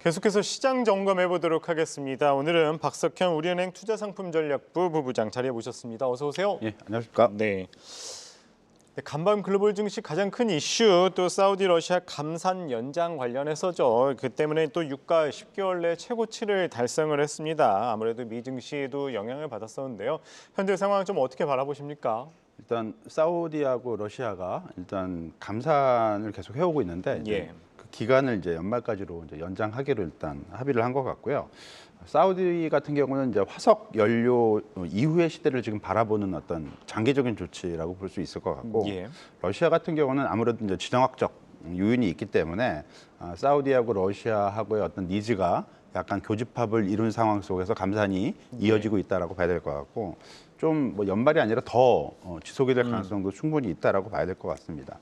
계속해서 시장 점검해 보도록 하겠습니다. 오늘은 박석현 우리은행 투자상품전략부 부부장 자리에 모셨습니다. 어서 오세요. 예, 안녕하십니까? 네. 간밤 글로벌 증시 가장 큰 이슈 또 사우디 러시아 감산 연장 관련해서죠. 그 때문에 또 유가 10개월 내 최고치를 달성을 했습니다. 아무래도 미 증시에도 영향을 받았었는데요. 현재 상황 좀 어떻게 바라보십니까? 일단 사우디하고 러시아가 일단 감산을 계속 해오고 있는데 예. 그 기간을 이제 연말까지로 이제 연장하기로 일단 합의를 한 것 같고요. 사우디 같은 경우는 이제 화석 연료 이후의 시대를 지금 바라보는 어떤 장기적인 조치라고 볼 수 있을 것 같고, 예. 러시아 같은 경우는 아무래도 이제 지정학적 요인이 있기 때문에 사우디하고 러시아하고의 어떤 니즈가 약간 교집합을 이룬 상황 속에서 감산이 이어지고 있다라고 봐야 될 것 같고, 좀 뭐 연말이 아니라 더 지속이 될 가능성도 충분히 있다라고 봐야 될 것 같습니다.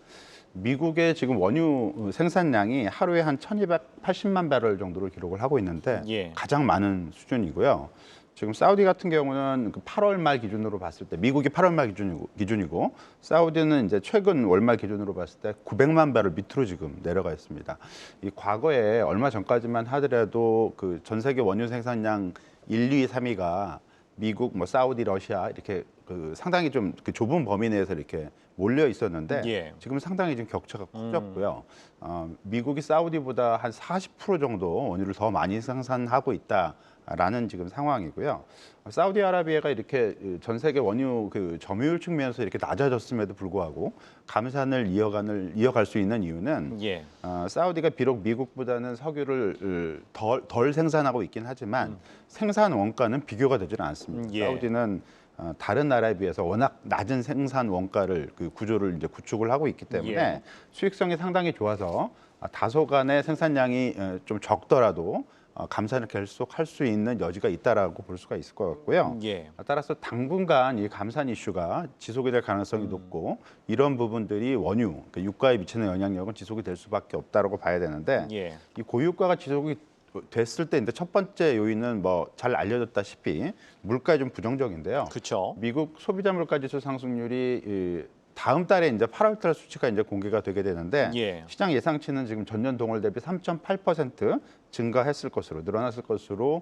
미국의 지금 원유 생산량이 하루에 한 1,280만 배럴 정도를 기록을 하고 있는데 예. 가장 많은 수준이고요. 지금 사우디 같은 경우는 그 8월 말 기준으로 봤을 때 미국이 8월 말 기준이고 사우디는 이제 최근 월말 기준으로 봤을 때 900만 배럴 밑으로 지금 내려가 있습니다. 이 과거에 얼마 전까지만 하더라도 그 전 세계 원유 생산량 1, 2, 3위가 미국, 뭐 사우디, 러시아 이렇게 그 상당히 좀 그 좁은 범위 내에서 이렇게 몰려 있었는데 예. 지금 상당히 좀 격차가 커졌고요. 미국이 사우디보다 한 40% 정도 원유를 더 많이 생산하고 있다라는 지금 상황이고요. 사우디아라비아가 이렇게 전 세계 원유 그 점유율 측면에서 이렇게 낮아졌음에도 불구하고 감산을 이어갈 수 있는 이유는 예. 사우디가 비록 미국보다는 석유를 덜 생산하고 있긴 하지만 생산 원가는 비교가 되지는 않습니다. 예. 사우디는 다른 나라에 비해서 워낙 낮은 생산 원가를 그 구조를 이제 구축을 하고 있기 때문에 예. 수익성이 상당히 좋아서 다소간의 생산량이 좀 적더라도 감산을 계속할 수 있는 여지가 있다라고 볼 수가 있을 것 같고요. 예. 따라서 당분간 이 감산 이슈가 지속이 될 가능성이 높고 이런 부분들이 원유, 그러니까 유가에 미치는 영향력은 지속이 될 수밖에 없다라고 봐야 되는데 예. 이 고유가가 지속이 됐을 때 이제 첫 번째 요인은 뭐 잘 알려졌다시피 물가에 좀 부정적인데요. 그렇죠. 미국 소비자 물가지수 상승률이 다음 달에 이제 8월 달 수치가 이제 공개가 되게 되는데 예. 시장 예상치는 지금 전년 동월 대비 3.8% 증가했을 것으로 늘어났을 것으로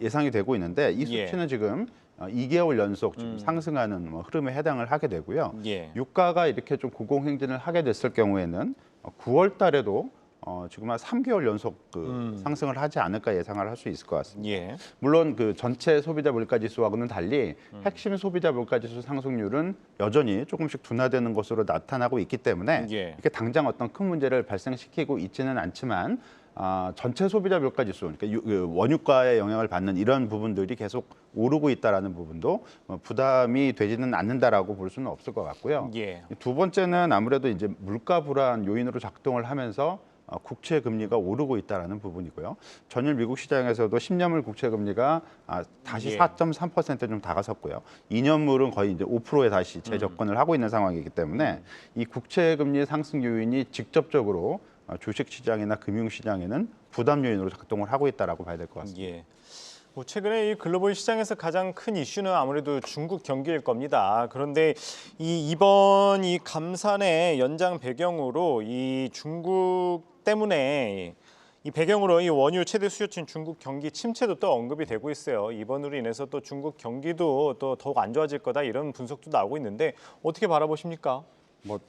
예상이 되고 있는데 이 예. 수치는 지금 2개월 연속 지금 상승하는 뭐 흐름에 해당을 하게 되고요. 예. 유가가 이렇게 좀 고공행진을 하게 됐을 경우에는 9월 달에도 지금 한 3개월 연속 상승을 하지 않을까 예상을 할 수 있을 것 같습니다. 예. 물론 그 전체 소비자 물가지수하고는 달리 핵심 소비자 물가지수 상승률은 여전히 조금씩 둔화되는 것으로 나타나고 있기 때문에 예. 이게 당장 어떤 큰 문제를 발생시키고 있지는 않지만 전체 소비자 물가지수, 그러니까 원유가의 영향을 받는 이런 부분들이 계속 오르고 있다라는 부분도 부담이 되지는 않는다라고 볼 수는 없을 것 같고요. 예. 두 번째는 아무래도 이제 물가 불안 요인으로 작동을 하면서 국채 금리가 오르고 있다라는 부분이고요. 전일 미국 시장에서도 10년물 국채 금리가 다시 예. 4.3%에 좀 다가섰고요. 2년물은 거의 이제 5%에 다시 재접근을 하고 있는 상황이기 때문에 이 국채 금리 상승 요인이 직접적으로 주식 시장이나 금융 시장에는 부담 요인으로 작동을 하고 있다라고 봐야 될 것 같습니다. 예. 뭐 최근에 이 글로벌 시장에서 가장 큰 이슈는 아무래도 중국 경기일 겁니다. 그런데 이번 이 감산의 연장 배경으로 이 중국 때문에 이 배경으로 이 원유 최대 수요처인 중국 경기 침체도 또 언급이 되고 있어요. 이번으로 인해서 또 중국 경기도 또 더욱 안 좋아질 거다 이런 분석도 나오고 있는데 어떻게 바라보십니까? 뭐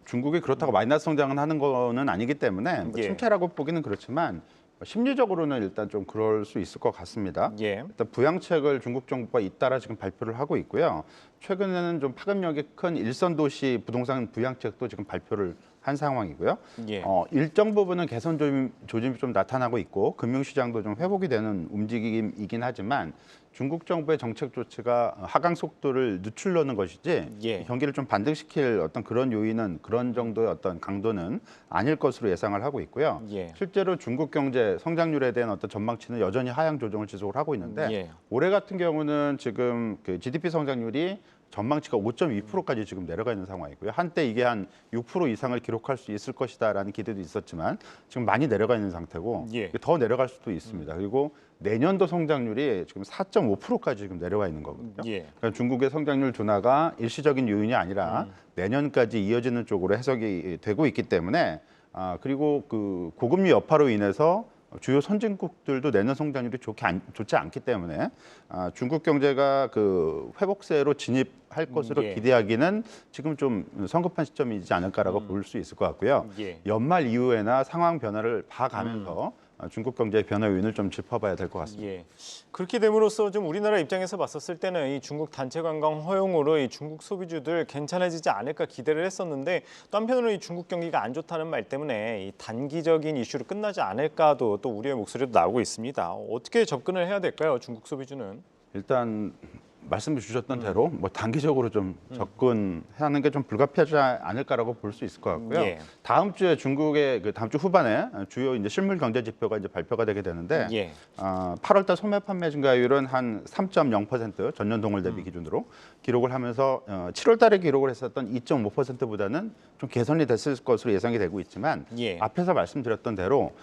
중국이 그렇다고 마이너스 성장을 하는 거는 아니기 때문에 뭐 예. 침체라고 보기는 그렇지만 심리적으로는 일단 좀 그럴 수 있을 것 같습니다. 예. 일단 부양책을 중국 정부가 잇따라 지금 발표를 하고 있고요. 최근에는 좀 파급력이 큰 일선 도시 부동산 부양책도 지금 발표를 한 상황이고요. 예. 일정 부분은 개선 조짐이 좀 나타나고 있고 금융시장도 좀 회복이 되는 움직임이긴 하지만 중국 정부의 정책 조치가 하강 속도를 늦추려는 것이지 예. 경기를 좀 반등시킬 어떤 그런 요인은 그런 정도의 어떤 강도는 아닐 것으로 예상을 하고 있고요. 예. 실제로 중국 경제 성장률에 대한 어떤 전망치는 여전히 하향 조정을 지속을 하고 있는데 예. 올해 같은 경우는 지금 그 GDP 성장률이 전망치가 5.2%까지 지금 내려가 있는 상황이고요. 한때 이게 한 6% 이상을 기록할 수 있을 것이다라는 기대도 있었지만 지금 많이 내려가 있는 상태고 예. 더 내려갈 수도 있습니다. 그리고 내년도 성장률이 지금 4.5%까지 지금 내려가 있는 거거든요. 예. 그러니까 중국의 성장률 둔화가 일시적인 요인이 아니라 내년까지 이어지는 쪽으로 해석이 되고 있기 때문에 그리고 그 고금리 여파로 인해서 주요 선진국들도 내년 성장률이 좋지 않기 때문에 중국 경제가 그 회복세로 진입할 것으로 예. 기대하기는 지금 좀 성급한 시점이지 않을까라고 볼 수 있을 것 같고요. 예. 연말 이후에나 상황 변화를 봐가면서 중국 경제의 변화 요인을 좀 짚어봐야 될 것 같습니다. 예. 그렇게 됨으로써 좀 우리나라 입장에서 봤었을 때는 이 중국 단체 관광 허용으로 이 중국 소비주들 괜찮아지지 않을까 기대를 했었는데 또 한편으로 이 중국 경기가 안 좋다는 말 때문에 이 단기적인 이슈로 끝나지 않을까도 또 우려의 목소리도 나오고 있습니다. 어떻게 접근을 해야 될까요, 중국 소비주는? 일단 말씀해 주셨던 대로 뭐 단기적으로 좀 접근하는 게 좀 불가피하지 않을까라고 볼 수 있을 것 같고요. 예. 다음 주에 중국의 그 다음 주 후반에 주요 이제 실물 경제 지표가 이제 발표가 되게 되는데 예. 8월달 소매 판매 증가율은 한 3.0% 전년 동월 대비 기준으로 기록을 하면서 7월달에 기록을 했었던 2.5%보다는 좀 개선이 됐을 것으로 예상이 되고 있지만 예. 앞에서 말씀드렸던 대로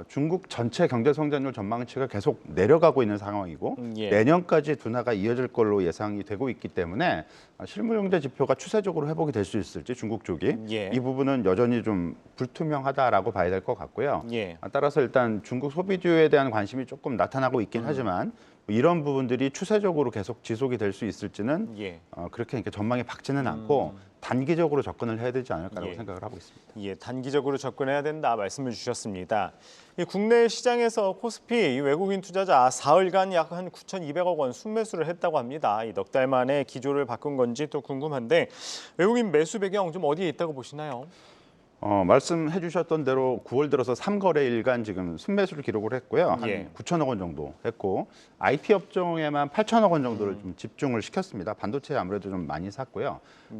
중국 전체 경제 성장률 전망치가 계속 내려가고 있는 상황이고 예. 내년까지 둔화가 이어질 걸로 예상이 되고 있기 때문에 실물 경제 지표가 추세적으로 회복이 될 수 있을지 중국 쪽이 예. 이 부분은 여전히 좀 불투명하다라고 봐야 될 것 같고요. 예. 따라서 일단 중국 소비주에 대한 관심이 조금 나타나고 있긴 하지만 이런 부분들이 추세적으로 계속 지속이 될 수 있을지는 예. 그렇게 이렇게 전망이 밝지는 않고 단기적으로 접근을 해야 되지 않을까라고 예. 생각을 하고 있습니다. 예, 단기적으로 접근해야 된다 말씀을 주셨습니다. 이 국내 시장에서 코스피 이 외국인 투자자 사흘간 약 한 9,200억 원 순매수를 했다고 합니다. 이 넉 달 만에 기조를 바꾼 건지 또 궁금한데 외국인 매수 배경 좀 어디에 있다고 보시나요? 말씀해 주셨던 대로 9월 들어서 3거래일간 지금 순매수를 기록을 했고요. 한 예. 9천억 원 정도 했고 IT 업종에만 8천억 원 정도를 좀 집중을 시켰습니다. 반도체 아무래도 좀 많이 샀고요.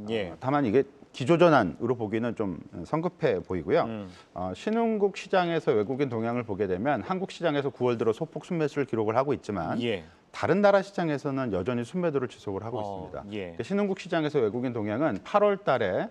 예. 다만 이게 기조전환으로 보기는 좀 성급해 보이고요. 신흥국 시장에서 외국인 동향을 보게 되면 한국 시장에서 9월 들어 소폭 순매수를 기록을 하고 있지만 예. 다른 나라 시장에서는 여전히 순매도를 지속을 하고 있습니다. 예. 신흥국 시장에서 외국인 동향은 8월 달에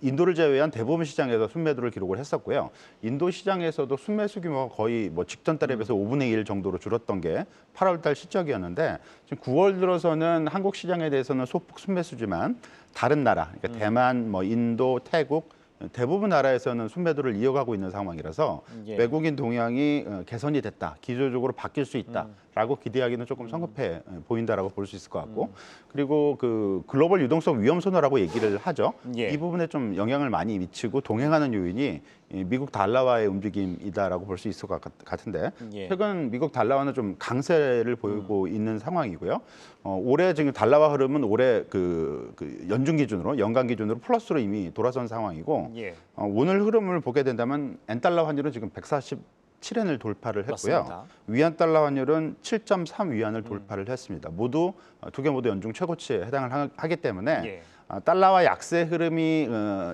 인도를 제외한 대부분 시장에서 순매도를 기록을 했었고요. 인도 시장에서도 순매수 규모가 거의 뭐 직전 달에 비해서 5분의 1 정도로 줄었던 게 8월 달 시적이었는데 지금 9월 들어서는 한국 시장에 대해서는 소폭 순매수지만 다른 나라, 그러니까 대만, 뭐 인도, 태국 대부분 나라에서는 순매도를 이어가고 있는 상황이라서 예. 외국인 동향이 개선이 됐다, 기조적으로 바뀔 수 있다라고 기대하기는 조금 성급해 보인다라고 볼 수 있을 것 같고 그리고 그 글로벌 유동성 위험 순환라고 얘기를 하죠. 예. 이 부분에 좀 영향을 많이 미치고 동행하는 요인이 이 미국 달러와의 움직임이다라고 볼 수 있을 것 같은데 예. 최근 미국 달러화는 좀 강세를 보이고 있는 상황이고요. 올해 지금 달러화 흐름은 올해 그 연중 기준으로 연간 기준으로 플러스로 이미 돌아선 상황이고 예. 오늘 흐름을 보게 된다면 엔달러 환율은 지금 147엔을 돌파를 했고요. 맞습니다. 위안 달러 환율은 7.3 위안을 돌파를 했습니다. 모두 두 개 모두 연중 최고치에 해당을 하기 때문에 예. 달러와 약세 흐름이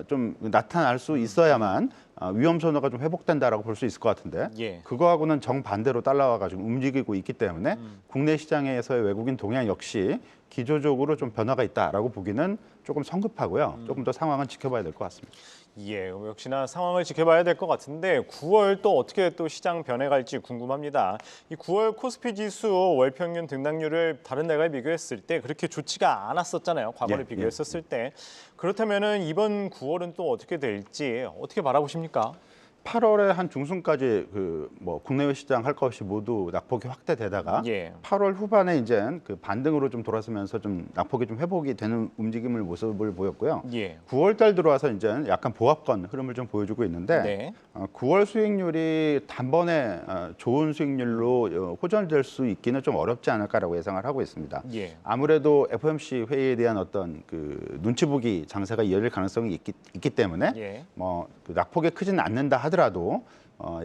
좀 나타날 수 있어야만 위험 선호가 좀 회복된다라고 볼 수 있을 것 같은데 예. 그거하고는 정반대로 달러화가 지금 움직이고 있기 때문에 국내 시장에서의 외국인 동향 역시 기조적으로 좀 변화가 있다라고 보기는 조금 성급하고요. 조금 더 상황은 지켜봐야 될 것 같습니다. 예, 역시나 상황을 지켜봐야 될 것 같은데 9월 또 어떻게 또 시장 변해갈지 궁금합니다. 이 9월 코스피 지수 월 평균 등락률을 다른 달과 비교했을 때 그렇게 좋지가 않았었잖아요. 과거를 예, 비교했었을 때. 그렇다면은 이번 9월은 또 어떻게 될지 어떻게 바라보십니까? 8월에 한 중순까지 그 뭐 국내외 시장 할 것 없이 모두 낙폭이 확대되다가 예. 8월 후반에 이제 그 반등으로 좀 돌아서면서 좀 낙폭이 좀 회복이 되는 모습을 보였고요. 예. 9월 달 들어와서 이제 약간 보합권 흐름을 좀 보여주고 있는데 네. 9월 수익률이 단번에 좋은 수익률로 호전될 수 있기는 좀 어렵지 않을까라고 예상을 하고 있습니다. 예. 아무래도 FOMC 회의에 대한 어떤 그 눈치 보기 장세가 이어질 가능성이 있기 때문에 예. 뭐 그 낙폭이 크지는 않는다 하더라도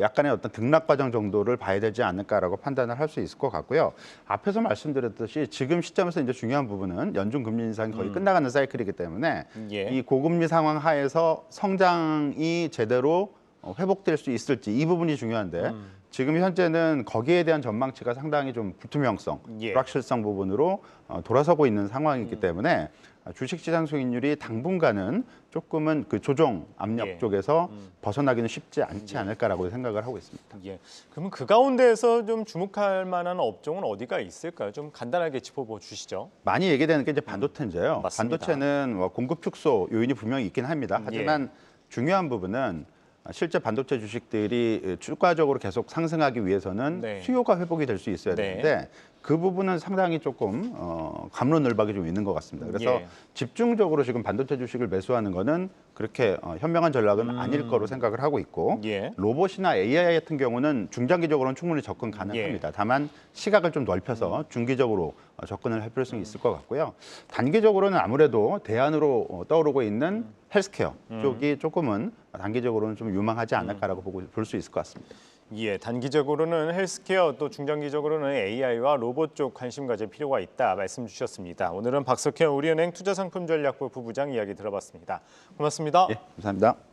약간의 어떤 등락 과정 정도를 봐야 되지 않을까라고 판단을 할 수 있을 것 같고요. 앞에서 말씀드렸듯이 지금 시점에서 이제 중요한 부분은 연중 금리 인상이 거의 끝나가는 사이클이기 때문에 예. 이 고금리 상황 하에서 성장이 제대로 회복될 수 있을지 이 부분이 중요한데 지금 현재는 거기에 대한 전망치가 상당히 좀 불투명성, 예. 불확실성 부분으로 돌아서고 있는 상황이기 때문에 주식시장 수익률이 당분간은 조금은 그 조정 압력 예. 쪽에서 벗어나기는 쉽지 않지 않을까라고 생각을 하고 있습니다. 예. 그러면 그 가운데에서 좀 주목할 만한 업종은 어디가 있을까요? 좀 간단하게 짚어보 주시죠. 많이 얘기되는 게 이제 반도체인데요. 맞습니다. 반도체는 공급 축소 요인이 분명히 있긴 합니다. 하지만 중요한 부분은 실제 반도체 주식들이 주가적으로 계속 상승하기 위해서는 네. 수요가 회복이 될 수 있어야 네. 되는데 그 부분은 상당히 조금 갑론을박이 좀 있는 것 같습니다. 그래서 예. 집중적으로 지금 반도체 주식을 매수하는 거는 그렇게 현명한 전략은 아닐 거로 생각을 하고 있고 예. 로봇이나 AI 같은 경우는 중장기적으로는 충분히 접근 가능합니다. 다만 시각을 좀 넓혀서 중기적으로 접근을 할 필요성이 있을 것 같고요. 단기적으로는 아무래도 대안으로 떠오르고 있는 헬스케어 쪽이 조금은 단기적으로는 좀 유망하지 않을까라고 볼 수 있을 것 같습니다. 예, 단기적으로는 헬스케어 또 중장기적으로는 AI와 로봇 쪽 관심 가질 필요가 있다 말씀 주셨습니다. 오늘은 박석현 우리은행 투자상품전략부 부부장 이야기 들어봤습니다. 고맙습니다. 예, 감사합니다.